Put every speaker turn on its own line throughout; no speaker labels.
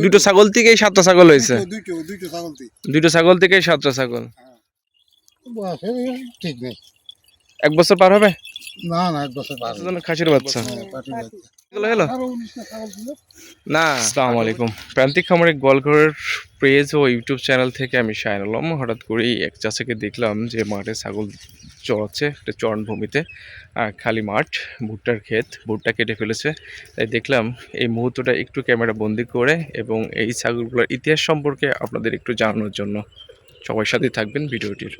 দুটো ছাগল থেকেই 7টা ছাগল হয়েছে। দুটো ছাগল থেকেই 7টা ছাগল।
ঠিক নেই,
1 বছর পার হবে
না না 1 বছর পার হবে।
খাসির বাচ্চা না। আসসালামু আলাইকুম, প্রান্তিক খামারে গোয়ালঘরের পেজ ও ইউটিউব চ্যানেল থেকে আমি শাহিন আলম। হঠাৎ করেই এক চাষিকে দেখলাম যে মাঠে ছাগল চড়াচ্ছে, একটা চরণভূমিতে খালি মাঠ, ভুট্টার ক্ষেত, ভুট্টা কেটে ফেলেছে। তাই দেখলাম এই মুহূর্তটা একটু ক্যামেরা বন্দি করে এবং এই ছাগলগুলোর ইতিহাস সম্পর্কে আপনাদের একটু জানানোর জন্য। সবাই সাথে থাকবেন ভিডিওটির।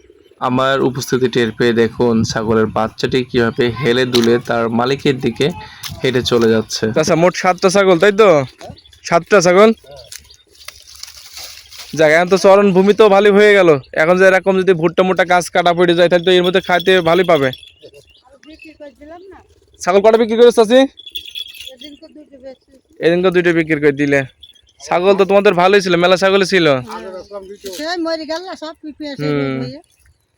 আমার উপস্থিতি টের পেয়ে দেখুন ছাগলের বাচ্চাটি কিভাবে হেলে দুলে তার মালিকের দিকে হেঁটে চলে যাচ্ছে। আচ্ছা, মোট 7টা ছাগল, তাই তো? 7টা ছাগল। যাক, এখন তো চরণ ভূমি তো ভালোই হয়ে গেল। এখন যে এরকম যদি ভুট্টা মোটা গাছ কাটা পড়ে যায় তাহলে তো এর মধ্যে খাইতে ভালোই পাবে। ছাগল কটা বিক্রি করেছ চাচি? এদিনকে 2টা বিক্রি করে দিলে। ছাগল তো তোমাদের ভালোই ছিল, মেলা ছাগল ছিল।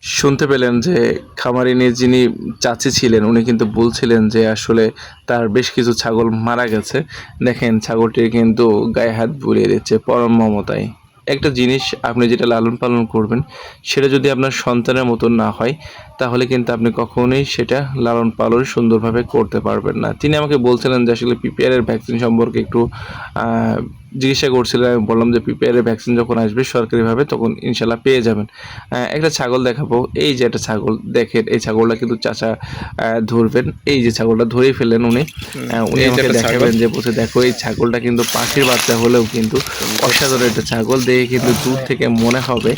শুনতে পেলেন যে খামারিনী যিনি চাচি ছিলেন উনি কিন্তু বলছিলেন যে আসলে তার বেশ কিছু ছাগল মারা গেছে। দেখেন ছাগলটির কিন্তু গায়ে হাত বুলিয়ে দিচ্ছে পরম মমতায়। একটা জিনিস আপনি যেটা লালন পালন করবেন সেটা যদি আপনার সন্তানের মতন না হয় তাহলে কিন্তু আপনি কখনোই সেটা লালন পালন সুন্দরভাবে করতে পারবেন না। তিনি আমাকে বলছিলেন যে আসলে পিপিআরের ভ্যাকসিন সম্পর্কে একটু জিজ্ঞাসা করছিলেন। আমি বললাম যে পিপিআরের ভ্যাকসিন যখন আসবে সরকারিভাবে তখন ইনশাল্লাহ পেয়ে যাবেন। একটা ছাগল দেখাবো, এই যে একটা ছাগল দেখেন, এই ছাগলটা কিন্তু চাচা ধরবেন। এই যে ছাগলটা ধরেই ফেললেন উনি আমাকে দেখাবেন যে বলছে দেখো এই ছাগলটা কিন্তু পাখির বাচ্চা হলেও কিন্তু অসাধারণ একটা ছাগল। দেখে কিন্তু দূর থেকে মনে হবে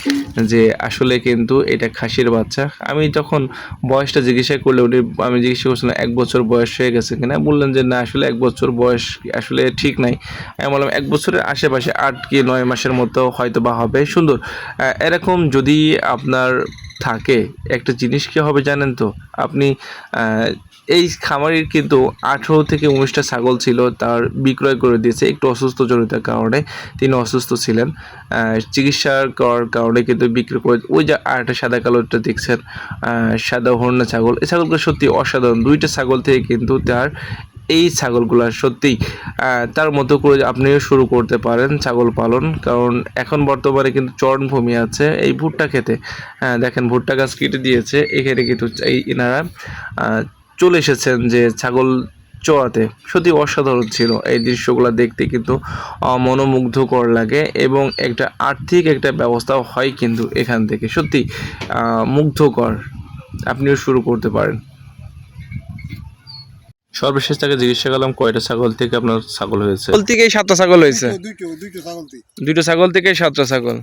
যে আসলে কিন্তু এটা খাসির বাচ্চা। আমি তখন বয়সটা জিজ্ঞাসা করলে আমি জিজ্ঞাসা করছিলাম 1 বছর বয়স হয়ে গেছে কিনা। বললেন যে না আসলে 1 বছর বয়স আসলে ঠিক নাই। আমি বললাম 1 বছরের আশেপাশে 8 কি 9 মাসের মতো হয়তো বা হবে। সুন্দর এরকম যদি আপনার থাকে একটা জিনিস কি হবে জানেন তো? আপনি এই খামারির কিন্তু 18 থেকে 19টা ছাগল ছিল, তার বিক্রয় করে দিয়েছে একটু অসুস্থজনিতার কারণে। তিনি অসুস্থ ছিলেন, চিকিৎসার করার কারণে কিন্তু বিক্রি করে। ওই যে আরেকটা সাদা কালোটা দেখছেন, সাদা হর্না ছাগল, এই ছাগলগুলো সত্যি অসাধারণ। 2টা ছাগল থেকে কিন্তু তার এই ছাগলগুলো সত্যিই তার মতো করে আপনিও শুরু করতে পারেন ছাগল পালন। কারণ এখন বর্তমানে কিন্তু চরণভূমি আছে এই ভুট্টা খেতে। দেখেন ভুট্টা গাছ কেটে দিয়েছে, এখানে কিন্তু এই এনারা চলে এসেছেন যে ছাগল চড়াতে। সত্যি অসাধারণ ছিল এই দৃশ্যগুলো দেখতে, কিন্তু মনোমুগ্ধকর লাগে এবং একটা আর্থিক একটা ব্যবস্থাও হয় কিন্তু এখান থেকে। সত্যি মুগ্ধকর, আপনিও শুরু করতে পারেন। সর্বশেষ তাকে জিজ্ঞাসা করলাম কয়টা ছাগল থেকে আপনার ছাগল হয়েছে। ছাগল থেকেই 7টা ছাগল হয়েছে। দুটো ছাগল থেকেই 7টা ছাগল।